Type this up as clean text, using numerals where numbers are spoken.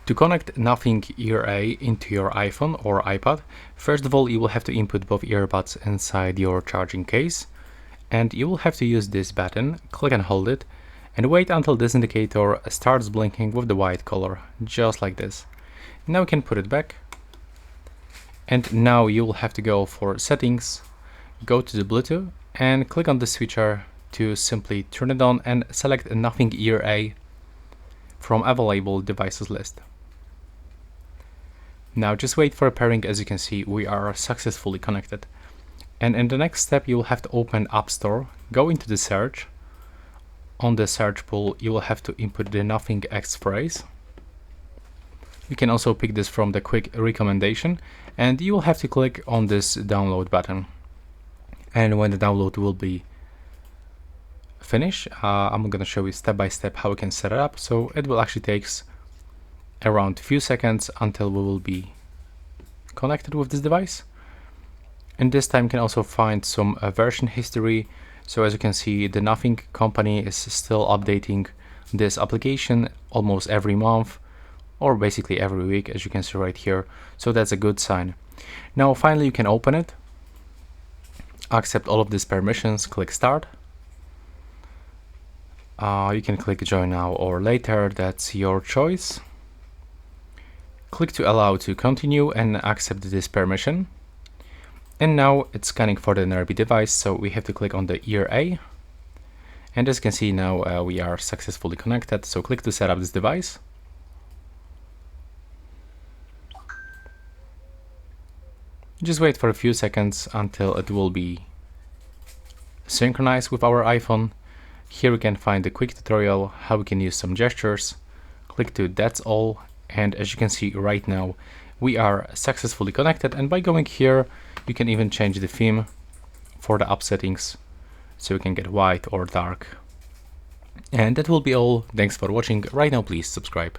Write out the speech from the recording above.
To connect Nothing Ear A into your iPhone or iPad, first of all you will have to input both earbuds inside your charging case, and you will have to use this button, click and hold it, and wait until this indicator starts blinking with the white color, just like this. Now you can put it back, and now you will have to go for settings, go to the Bluetooth, and click on the switcher to simply turn it on and select Nothing Ear A from available devices list. Now just wait for a pairing. As you can see, we are successfully connected. And in the next step, you will have to open App Store, go into the search. On the search pool, you will have to input the Nothing X phrase. You can also pick this from the quick recommendation, and you will have to click on this download button. And when the download will be finished, I'm going to show you step by step how we can set it up. So it will actually take around a few seconds until we will be connected with this device. And this time you can also find some version history. So as you can see, the Nothing company is still updating this application almost every month, or basically every week, as you can see right here. So that's a good sign. Now finally you can open it, accept all of these permissions, click start. You can click join now or later, that's your choice. Click to allow to continue and accept this permission. And now it's scanning for the nearby device, so we have to click on the Ear A. And as you can see now, we are successfully connected, so click to set up this device. Just wait for a few seconds until it will be synchronized with our iPhone. Here we can find a quick tutorial how we can use some gestures. Click to that's all, and as you can see right now, we are successfully connected. And by going here, you can even change the theme for the app settings, so you can get white or dark. And that will be all. Thanks for watching. Right now, please subscribe.